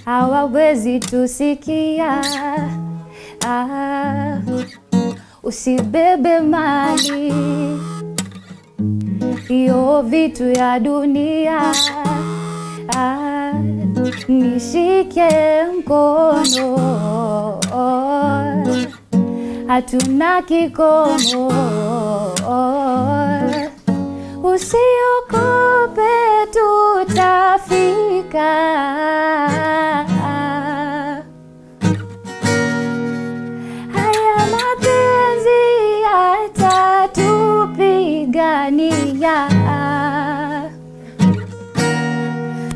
hawawezi tusikia. Usibebe mali, hiyo vitu ya dunia. Nishike mkono, hatuna kikomo. Usiogope, tutafika. Haya mapenzi yatatupigania.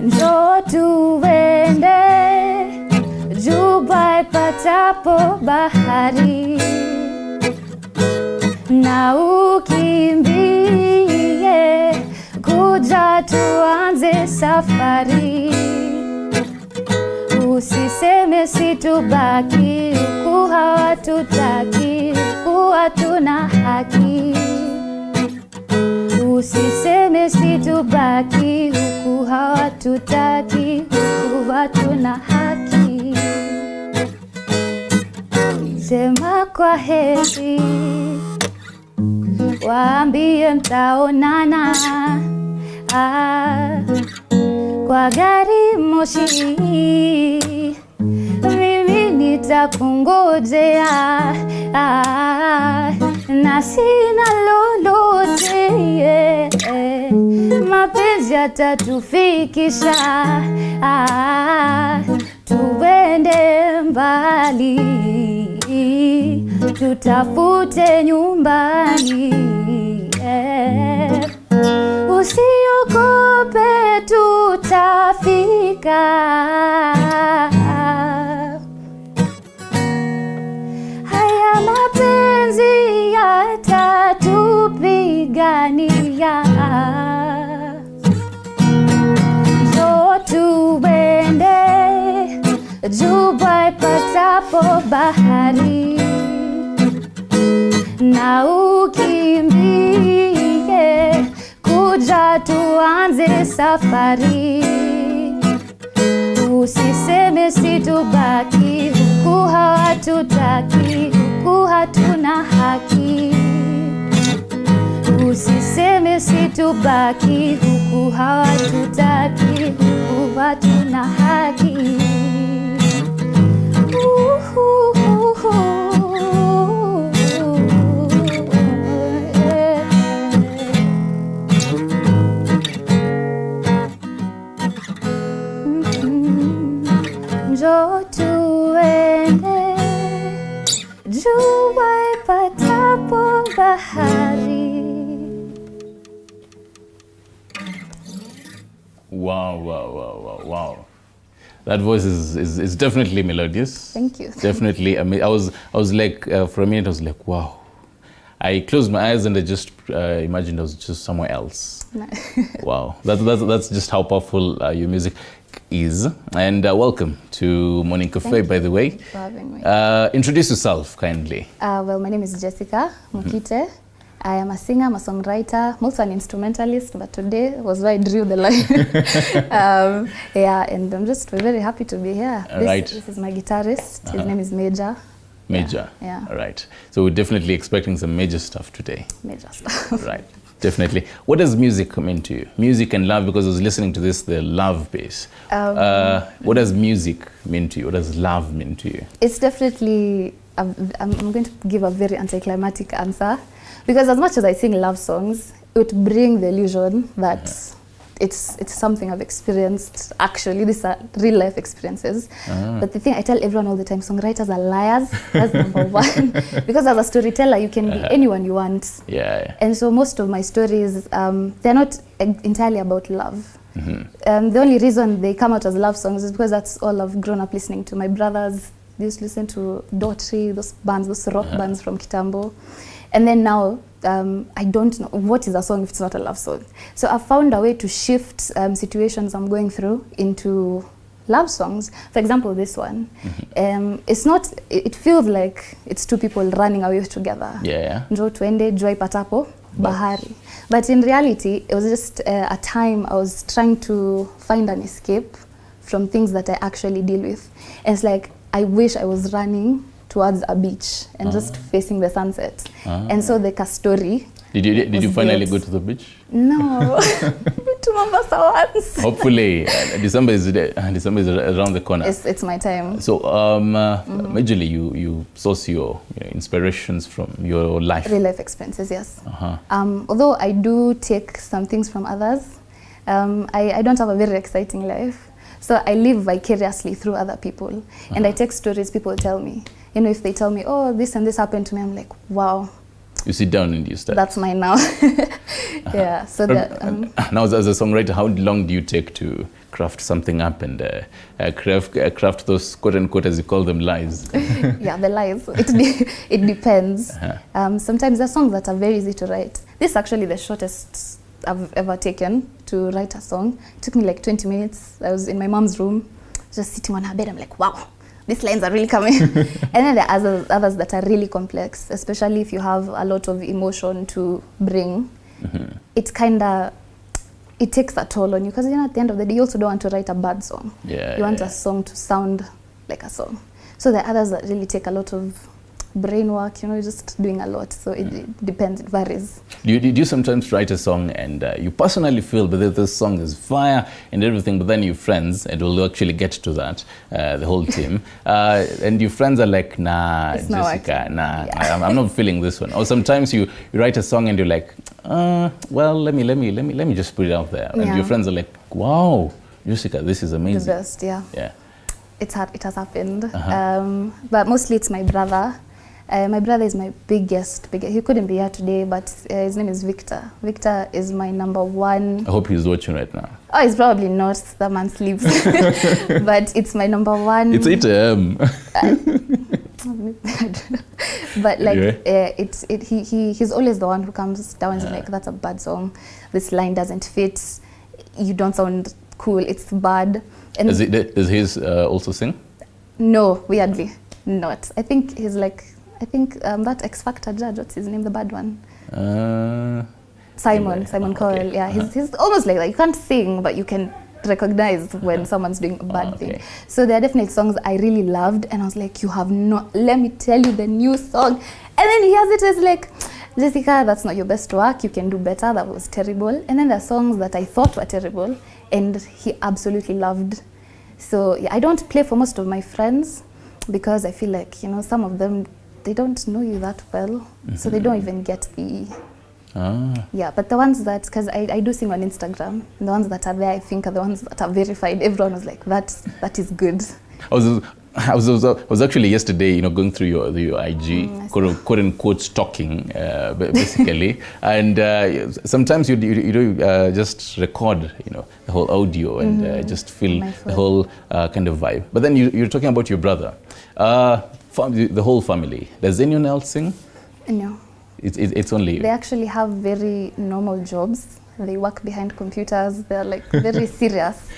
Njoo tuende juu patapo bahari, na ukimbie kuja tuanze safari. Usiseme situbaki, huku hawatutaki, kuwa tuna haki. Usiseme situbaki, huku hawatutaki, kuwa tuna haki. Sema kwa heri, waambie mtaonana. Kwa gari moshi mimi nitakungojea. Na sina lolote, mapenzi yatatufikisha. Tuende mbali, tutafute nyumbani. Usiogope, tutafika. Haya mapenzi yatatupigania. Njoo tuende juu patapo bahari, na ukimbie kuja tuanze safari. Usiseme situbaki, huku hawatutaki, huku hatuna haki. Usiseme situbaki, huku hawatutaki, huku hatuna haki. Njoo tuende juu patapo bahari. Wow. That voice is definitely melodious. Thank you. Definitely. I mean, I was like, for a minute, I was like, wow. I closed my eyes and I just imagined I was just somewhere else. No. Wow. That's just how powerful your music is. And welcome to Morning Cafe, by the way. Thank you for having me. Introduce yourself kindly. Well, my name is Jessica Mukite. I am a singer, I'm a songwriter, I'm also an instrumentalist, but today was why I drew the line. And I'm just very happy to be here. This is my guitarist. His name is Major. Major. Yeah. All right. So we're definitely expecting some major stuff today. Major stuff. Right. Definitely. What does music mean to you? Music and love, because I was listening to this, the love bass. What does music mean to you? What does love mean to you? It's definitely, I'm going to give a very anticlimactic answer. Because as much as I sing love songs, it would bring the illusion that it's something I've experienced. Actually, these are real life experiences. But the thing I tell everyone all the time, songwriters are liars. That's number one. Because as a storyteller, you can be anyone you want. Yeah. And so most of my stories, they're not entirely about love. The only reason they come out as love songs is because that's all I've grown up listening to. My brothers, they used to listen to Daughtry, those bands, those rock bands from Kitambo. And then now, I don't know what is a song if it's not a love song. So I found a way to shift situations I'm going through into love songs. For example, this one. It's not, it feels like it's two people running away together. Yeah. Njoo tuende, jua ipatapo bahari. But in reality, it was just a time I was trying to find an escape from things that I actually deal with. And it's like, I wish I was running towards a beach and just facing the sunset. And so like a story. Did you finally go to the beach? No. To Mombasa once. Hopefully, December is around the corner. It's my time. So, majorly you source your inspirations from your life. Real life experiences, yes. Although I do take some things from others, I don't have a very exciting life. So I live vicariously through other people. And I take stories people tell me. You know, if they tell me, oh, this and this happened to me, I'm like, wow. You sit down and you start. That's mine now. Yeah. So that, now, as a songwriter, how long do you take to craft something up and craft those quote unquote, as you call them, lies? Yeah, the lies. It depends. Sometimes there are songs that are very easy to write. This is actually the shortest I've ever taken to write a song. It took me like 20 minutes. I was in my mom's room, just sitting on her bed. I'm like, wow. These lines are really coming. And then there are others that are really complex, especially if you have a lot of emotion to bring. It takes a toll on you, because at the end of the day, you also don't want to write a bad song. You want a song to sound like a song. So there are others that really take a lot of brain work, just doing a lot. So it depends, it varies. Do you sometimes write a song and you personally feel that this song is fire and everything, but then your friends, and we'll actually get to that, the whole team, and your friends are like, nah, it's Jessica, nah, I'm not feeling this one. Or sometimes you write a song and you're like, well, let me just put it out there. And your friends are like, wow, Jessica, this is amazing. The best, yeah. It has happened. But mostly it's my brother. My brother is my biggest. He couldn't be here today, but his name is Victor. Victor is my number one. I hope he's watching right now. Oh, he's probably not. That man sleeps. But it's my number one. It's 8 a.m. But like, he's always the one who comes down and like, that's a bad song. This line doesn't fit. You don't sound cool. It's bad. And does his also sing? No, weirdly not. I think he's like, that X Factor judge, what's his name, the bad one? Simon Cowell. Yeah, he's almost like that. You can't sing, but you can recognize when someone's doing a bad thing. So there are definitely songs I really loved, and I was like, you have not, let me tell you the new song. And then he hears it as like, Jessica, that's not your best work, you can do better, that was terrible. And then there are songs that I thought were terrible, and he absolutely loved. So yeah, I don't play for most of my friends, because I feel like, some of them, they don't know you that well, so they don't even get the... Yeah, but the ones that, because I do sing on Instagram, and the ones that are there, I think, are the ones that are verified. Everyone was like, that is good. I was actually yesterday, going through your IG, quote unquote stalking, basically, and sometimes you just record, the whole audio and just feel the whole kind of vibe. But then you're talking about your brother, the whole family. Does anyone else sing? No. It's only you. They actually have very normal jobs. They work behind computers. They're like very serious.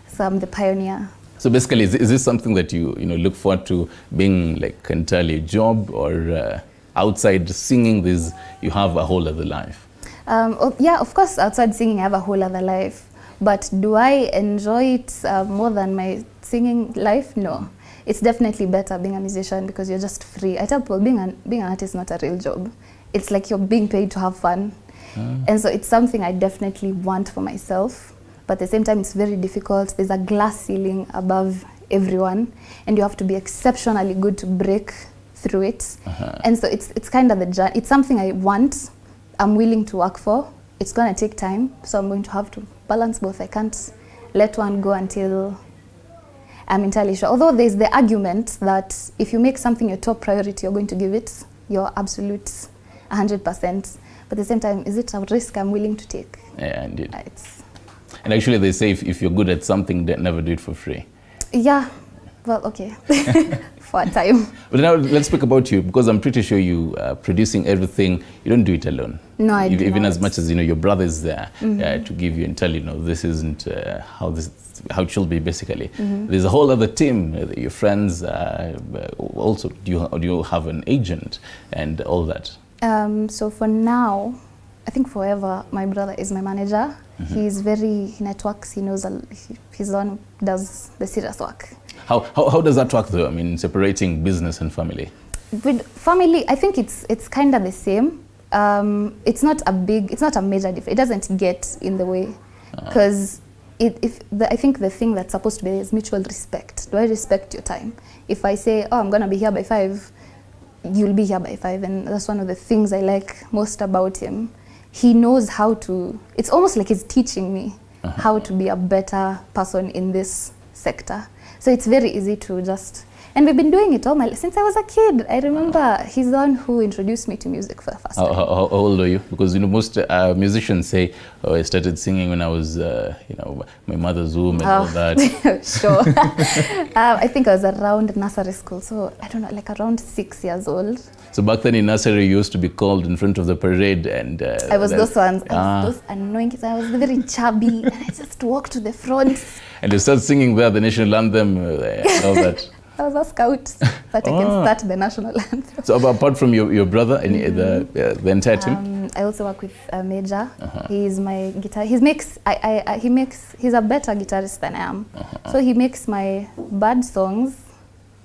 So I'm the pioneer. So basically, is this something that you look forward to, being like entirely a job, or outside singing this you have a whole other life? Yeah, of course, outside singing I have a whole other life. But do I enjoy it more than my singing life? No. It's definitely better being a musician, because you're just free. I tell people, being an artist is not a real job. It's like you're being paid to have fun. And so it's something I definitely want for myself. But at the same time, it's very difficult. There's a glass ceiling above everyone, and you have to be exceptionally good to break through it. And so it's kind of the journey. It's something I want, I'm willing to work for. It's going to take time, so I'm going to have to balance both. I can't let one go until I'm entirely sure. Although there's the argument that if you make something your top priority, you're going to give it your absolute 100%. But at the same time, is it a risk I'm willing to take? Yeah, indeed. And actually, they say if you're good at something, then never do it for free. Yeah, well, okay, for a time. But now let's speak about you, because I'm pretty sure you producing everything. You don't do it alone. No, I do even not. As much as your brother is there to give you and tell this isn't how it should be. Basically, there's a whole other team. Your friends also. Do you have an agent and all that? So for now, I think forever, my brother is my manager. He networks, he knows, he's the one who does the serious work. How does that work though? I mean, separating business and family? With family, I think it's kind of the same. It's not a major difference. It doesn't get in the way, because I think the thing that's supposed to be is mutual respect. Do I respect your time? If I say, oh, I'm gonna be here by 5, you'll be here by 5, and that's one of the things I like most about him. He knows how to, it's almost like he's teaching me how to be a better person in this sector. So it's very easy to just, and we've been doing it since I was a kid. I remember he's the one who introduced me to music for the first time. How old are you? Because most musicians say, oh, I started singing when I was, my mother's womb and all that. Sure. I think I was around nursery school, so I don't know, like around 6 years old. So back then in nursery, you used to be called in front of the parade, and I was those ones. I was those annoying kids. I was very chubby, and I just walked to the front. And you start singing there the national anthem, all that. I was a scout, but I can start the national anthem. So apart from your brother and the entire team? I also work with Major. He's my guitar. He's a better guitarist than I am. So he makes my bad songs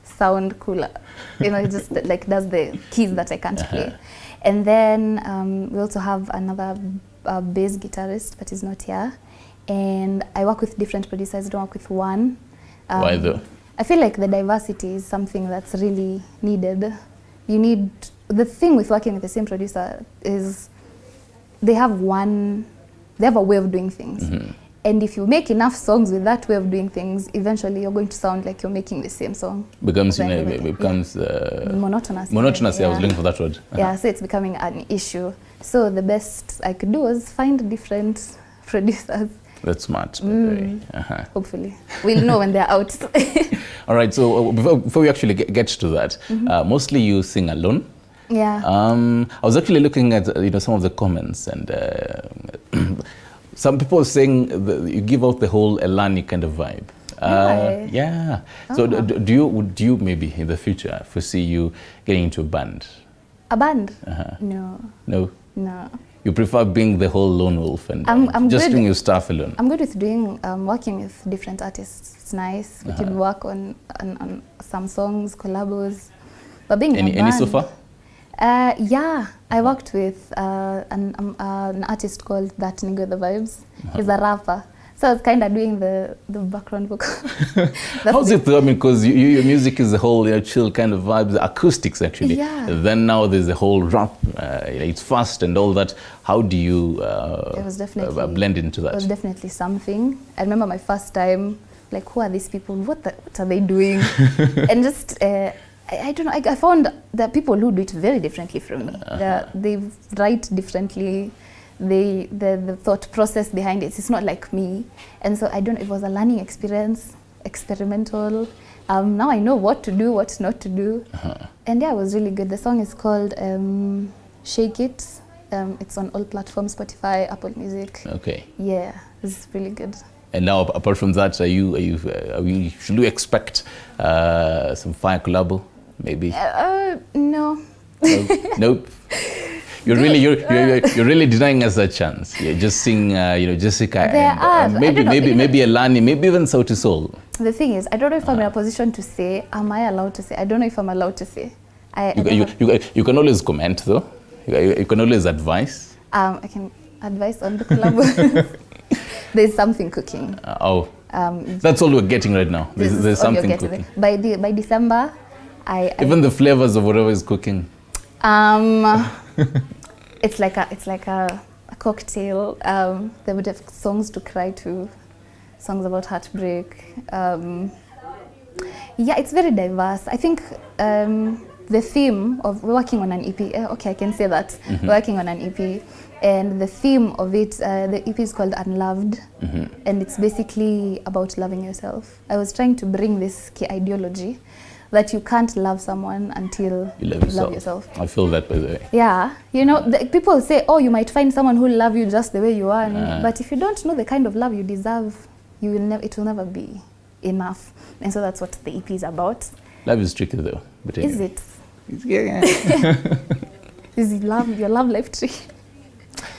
sound cooler. He just like does the keys that I can't play. And then we also have another bass guitarist, but he's not here. And I work with different producers. I don't work with one. Why though? I feel like the diversity is something that's really needed. The thing with working with the same producer is they have a way of doing things. And if you make enough songs with that way of doing things, eventually you're going to sound like you're making the same song. Becomes monotonous. Monotonous, yeah. I was looking for that word. Yeah, so it's becoming an issue. So the best I could do was find different producers. That's smart. Hopefully. We'll know when they're out. All right, so before we actually get to that, mostly you sing alone. Yeah. I was actually looking at some of the comments, and some people saying you give out the whole Elani kind of vibe. Yeah. So do you maybe in the future foresee you getting into a band? A band? No. No? No. You prefer being the whole lone wolf and just doing your stuff alone? I'm good with working with different artists. It's nice. We could work on some songs, collabos. But being in a band, any so far? Yeah, I worked with an artist called That Nigga The Vibes. He's a rapper. So I was kind of doing the background vocal. How's it though? I mean, because your music is a whole chill kind of vibe, the acoustics actually. Yeah. Then now there's a whole rap, it's fast and all that. How do you blend into that? It was definitely something. I remember my first time, like, who are these people? What are they doing? And just, I don't know, I found that people who do it very differently from me. They write differently. The thought process behind it, it's not like me. And so it was a learning experience, experimental. Now I know what to do, what not to do. And yeah, it was really good. The song is called Shake It. It's on all platforms, Spotify, Apple Music. Okay. Yeah, it's really good. And now, apart from that, should we expect some fire collabo, maybe? No. Nope. You're really denying us that chance. Yeah, just sing, Jessica, and maybe Elani, maybe even Sauti Soul. The thing is, I don't know if I'm in a position to say. Am I allowed to say? I don't know if I'm allowed to say. You can always comment though. You can always advise. I can advise on the collab. There's something cooking. That's all we're getting right now. There's something cooking. By December, even the flavors of whatever is cooking. It's like a cocktail. They would have songs to cry to, songs about heartbreak. Yeah, it's very diverse. I think the theme of we're working on an EP. Okay, I can say that. We're working on an EP, and the theme of it, the EP is called Unloved, and it's basically about loving yourself. I was trying to bring this ideology that you can't love someone until you love yourself. I feel that, by the way. Yeah, people say, oh, you might find someone who will love you just the way you are, but if you don't know the kind of love you deserve, it will never be enough. And so that's what the EP is about. Love is tricky though. But anyway. Is it? Yeah. Is your love life tricky?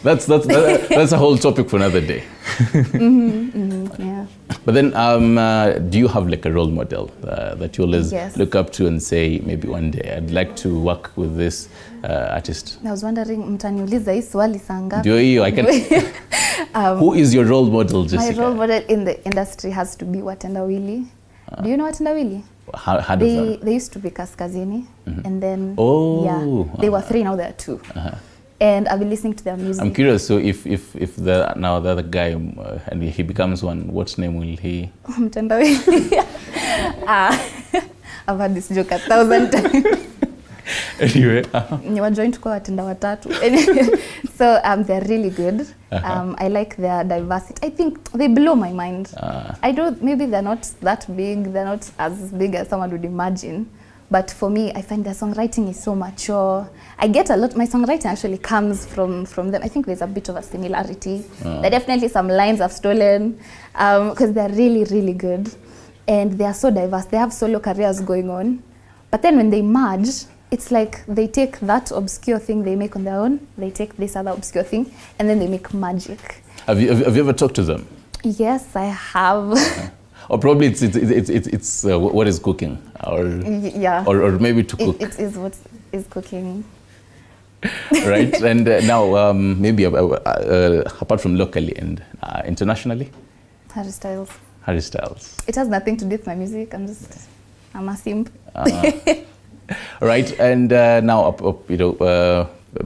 That's a whole topic for another day. Yeah. But then, do you have like a role model that you always look up to and say, maybe one day I'd like to work with this artist? I was wondering, mtaniuliza hii swali saa ngapi? Ndio hiyo, I can. Who is your role model, Jessica? My role model in the industry has to be Watendawili. Do you know Watendawili? How does that? They used to be Kaskazini, and then they were 3, now they are 2. And I've been listening to their music. I'm curious. So if the other guy and he becomes one, what name will he? Mtendawili. I've had this joke 1,000 times. Anyway, Ni wajoint kwa watenda watatu. So they're really good. I like their diversity. I think they blow my mind. I don't. Maybe they're not that big. They're not as big as someone would imagine. But for me, I find their songwriting is so mature. I get a lot. My songwriting actually comes from them. I think there's a bit of a similarity. There are definitely some lines I've stolen because they're really, really good, and they are so diverse. They have solo careers going on, but then when they merge, it's like they take that obscure thing they make on their own, they take this other obscure thing, and then they make magic. Have you ever talked to them? Yes, I have. Or probably it's what is cooking, or or maybe to cook. It is what is cooking. Right, and now maybe apart from locally and internationally. Harry Styles. Harry Styles. It has nothing to do with my music. I'm a simp. Right, and now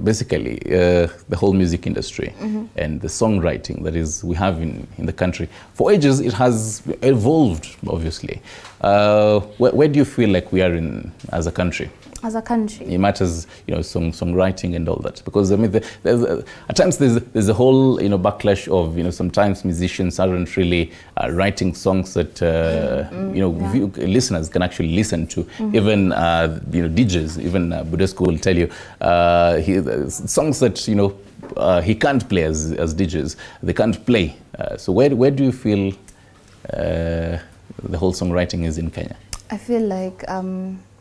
basically the whole music industry and the songwriting that is we have in the country. For ages it has evolved, obviously. Where do you feel like we are in as a country? As a country, it matters, songwriting and all that, because I mean, at times there's a whole backlash of sometimes musicians aren't really writing songs that listeners can actually listen to. Even DJs, even Budesco will tell you songs that he can't play as DJs, they can't play. So where do you feel the whole songwriting is in Kenya? I feel like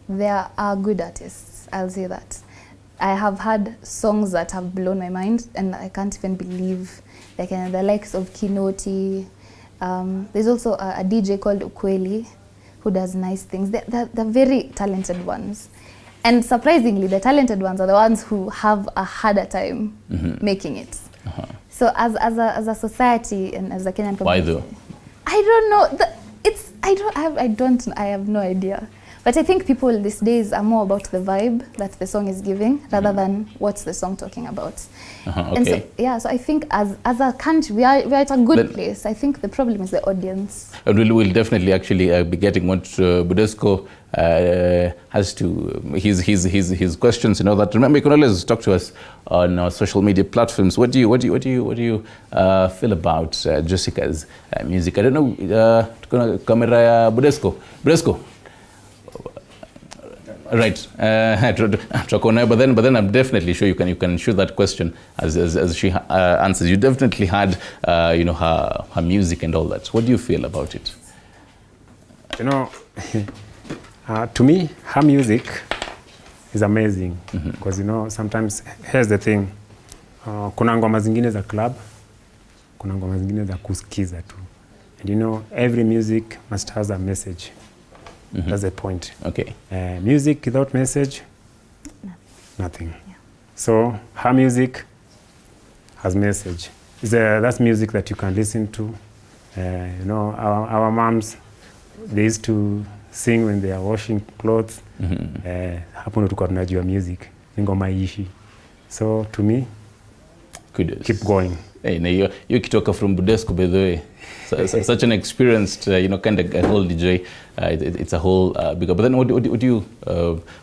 there are good artists, I'll say that. I have had songs that have blown my mind, and I can't even believe the likes of Kinoti. There's also a DJ called Ukweli who does nice things. They're very talented ones. And surprisingly, the talented ones are the ones who have a harder time making it. So as a society and as a Kenyan community. Why though? I don't know. I have no idea. But I think people these days are more about the vibe that the song is giving rather than what's the song talking about. Okay. And so I think as a country, we are at a good place. I think the problem is the audience. And we'll definitely actually be getting what Budesco has to his questions and all that. Remember, you can always talk to us on our social media platforms. What do you feel about Jessica's music? I don't know. Camera Budesco. Right, but then I'm definitely sure you can shoot that question as she answers. You definitely had her music and all that. What do you feel about it? To me, her music is amazing because sometimes here's the thing. Kuna ngoma zingine za club, kuna ngoma zingine za kusikiza tu, and every music must have a message. That's the point. Okay. Music without message, nothing. Yeah. So her music has message. That's music that you can listen to. Our moms, they used to sing when they are washing clothes. Hapo ndo tulikuwa tunajua music. Ngoma ishi. So to me, kudos. Keep going. Hey, now you kitoka from Budesco, by the way. Such an experienced, kind of a whole DJ. It's a whole bigger. But then, what do you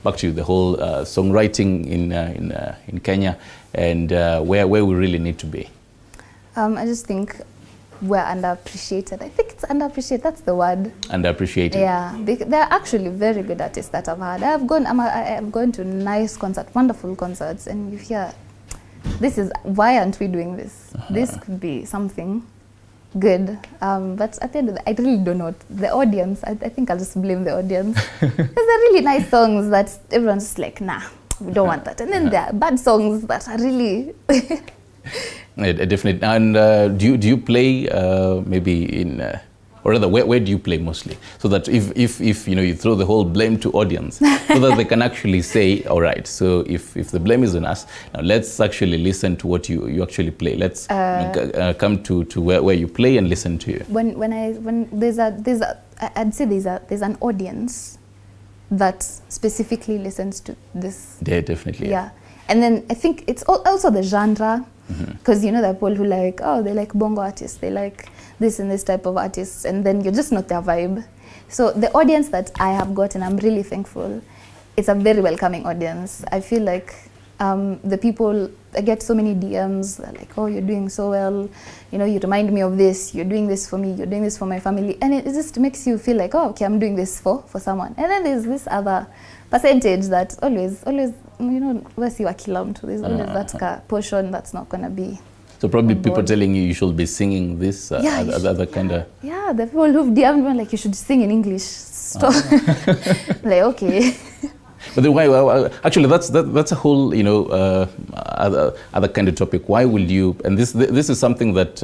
back to you, the whole songwriting in Kenya, and where we really need to be? I just think we're underappreciated. I think it's underappreciated. That's the word. Underappreciated. Yeah, they're actually very good artists that I've had. I've gone to nice concerts, wonderful concerts, and you hear, this is why aren't we doing this? This could be something good, but at the end of I really don't know. The audience, I think I'll just blame the audience. There's really nice songs that everyone's just like, nah, we don't want that. And then there are bad songs that are really Definitely. And do you play maybe in, or rather, where do you play mostly? So that if you know, you throw the whole blame to audience, so that they can actually say, all right, so if the blame is on us, now let's actually listen to what you actually play. Let's come to where you play and listen to you. When there's I'd say there's an audience that specifically listens to this. Yeah, definitely. Yeah. And then I think it's also the genre, because you know, there are people who like, oh, they like bongo artists, they like this and this type of artists, and then you're just not their vibe. So the audience that I have got, and I'm really thankful, it's a very welcoming audience. I feel like the people, I get so many DMs, they're like, oh, you're doing so well, you know, you remind me of this, you're doing this for me, you're doing this for my family, and it just makes you feel like, oh, okay, I'm doing this for someone. And then there's this other percentage that always, you know, there's always that portion that's not gonna be. So probably people telling you should be singing this, other kind of. Yeah, the people who've DM'd me like, you should sing in English. Stop. Like, okay. But then why? Actually, that's a whole, you know, other kind of topic. Why will you? And this is something that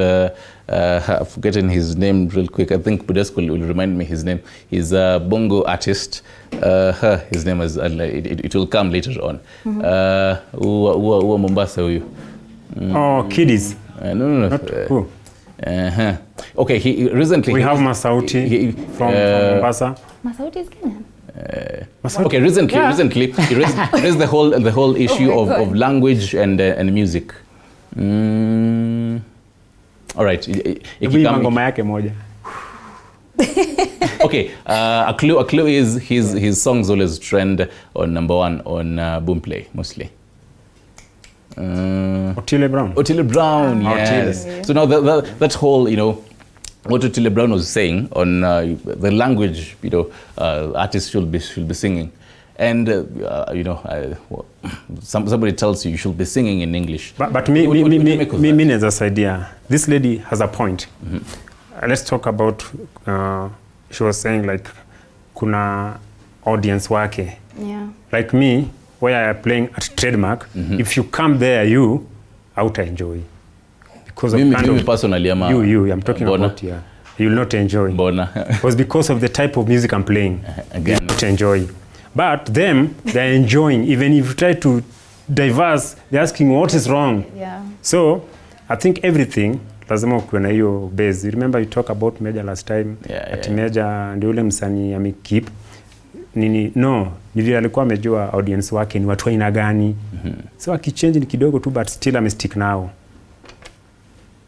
I've forgotten his name real quick. I think Budesco will remind me his name. He's a bongo artist. His name is. It will come later on. Who Mombasa you? Oh, Kiddies. No. Not who? Okay, he recently. We have Masauti from Mombasa. Masauti is Kenyan. Okay, recently he raised the whole issue of language and music. All right. Ngoma yake moja. Okay, a clue is his songs always trend on #1 on Boomplay mostly. Otile Brown, yes. Otile. So now that whole, you know, what Otile Brown was saying on the language, you know, artists should be singing, and you know, somebody tells you should be singing in English. But me as this idea, this lady has a point. Let's talk about. She was saying like, kuna audience wake. Yeah. Like me, where I am playing at Trademark, if you come there, you out enjoy. Because of me personally, I'm talking about you. You'll not enjoy. Because because of the type of music I'm playing, again, you'll not enjoy. But them, they're enjoying. Even if you try to diverse, they're asking what is wrong. Yeah. So I think everything lazima ukuwe na hiyo base. You remember you talk about Meja last time? Meja ndio ule msanii amekeep nini, no, ni vile alikuwa amejua audience wake ni watu aina gani. So akichange ni kidogo tu, but still amestick now.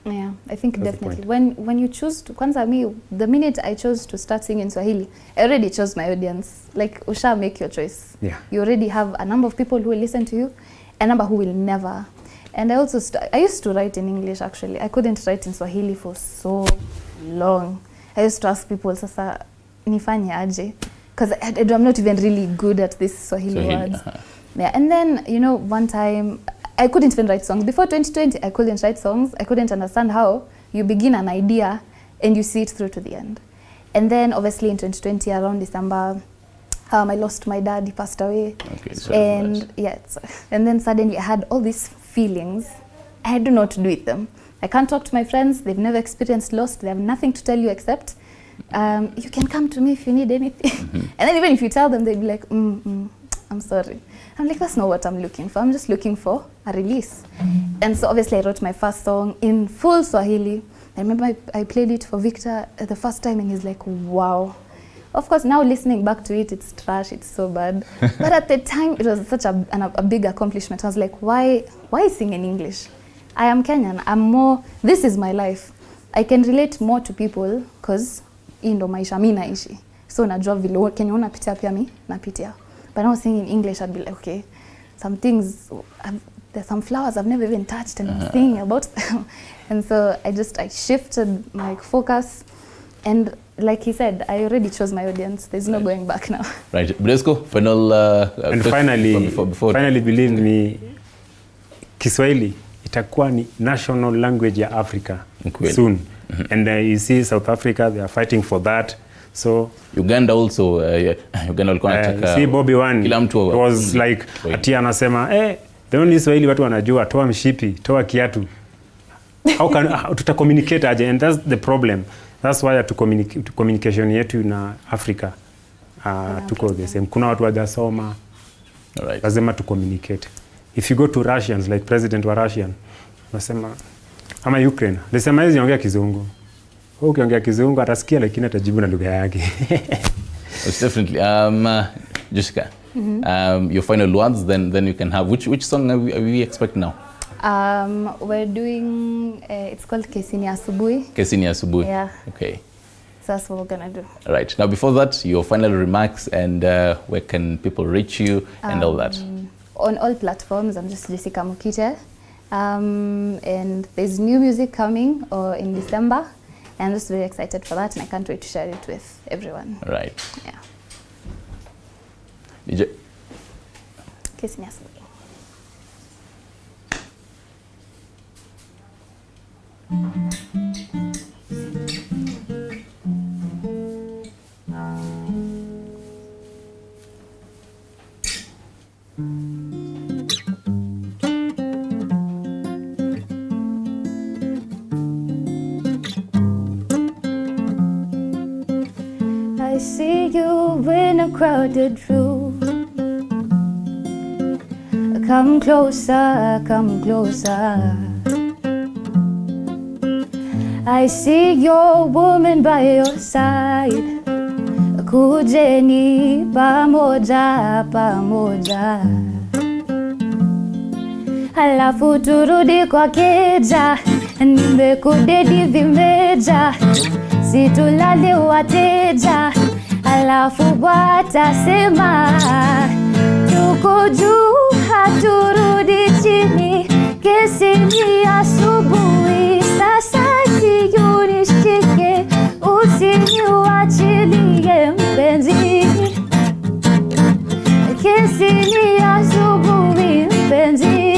Yeah, I think that's definitely when you choose to, kwanza me, the minute I chose to start singing Swahili, I already chose my audience. Like, usha make your choice. Yeah. You already have a number of people who will listen to you, a number who will never. And I also I used to write in English actually. I couldn't write in Swahili for so long. I used to ask people, sasa nifanye aje? Because I'm not even really good at this Swahili words. Yeah, and then, you know, one time I couldn't even write songs. Before 2020, I couldn't write songs. I couldn't understand how you begin an idea and you see it through to the end. And then obviously in 2020, around December, I lost my dad, he passed away. Okay, so and and then suddenly I had all these feelings. I don't know what to do with them. I can't talk to my friends. They've never experienced loss. They have nothing to tell you except, you can come to me if you need anything. And then even if you tell them, they'd be like, I'm sorry. I'm like, that's not what I'm looking for. I'm just looking for a release. And so obviously I wrote my first song in full Swahili. I remember I played it for Victor the first time and he's like, wow. Of course, now listening back to it, it's trash, it's so bad. But at the time, it was such a big accomplishment. I was like, why sing in English? I am Kenyan. This is my life. I can relate more to people because ndo maisha mi naishi. So najua vile Kenya unapitia pia mi napitia. But now singing in English, I'd be like, okay, some things, there's some flowers I've never even touched and I'm singing about them. And so I shifted my focus. And like he said, I already chose my audience. There's no going back now. Right. Bresco, final and finally, believe me, Kiswahili itakuwa ni national language ya Africa soon. And you see South Africa, they are fighting for that. So Uganda also, Uganda walikuwa wanataka. See Bobby Wine, it was like, ati anasema, the only Swahili watu wanajua, toa mshipi, toa kiatu. how tuta communicate aje, and that's the problem. That's why communication yetu na Africa tuko the same. Kuna watu wajasoma. Alright. Lazima tu communicate. If you go to Russians, like president wa Russian, nasema ama Ukraine, nasema hizi ongea Kizungu. Ukiongea Kizungu atasikia lakini atajibu na lugha yake. It's definitely Jessica. Your final words, then you can have which song are we expecting now? We're doing it's called Kesini Asubuhi. Kesini Asubuhi. Yeah. Okay. So that's what we're gonna do. All right. Now, before that, your final remarks and where can people reach you and all that? On all platforms, I'm just Jessica Mukite. And there's new music coming in December. I'm just very excited for that, and I can't wait to share it with everyone. All right. Yeah. DJ. Kesini Asubuhi. I see you in a crowded room. Come closer, come closer. I see your woman by your side. Kujeni pamoja, pamoja. Halafu turudi kwa keja. Nimekudedi vimeja. Situlale wateja. Halafu watasema tuko juu haturudi chini. Kesini asubuhi sasa unishike, usiniwachilie mpenzi. Kesini asubuhi mpenzi.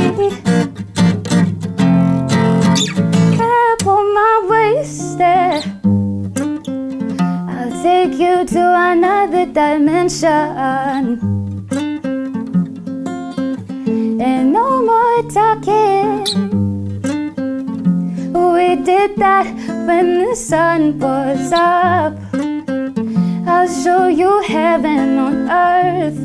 Upon my waist, I'll take you to another dimension. And no more talking. We did that when the sun was up. I'll show you heaven on earth.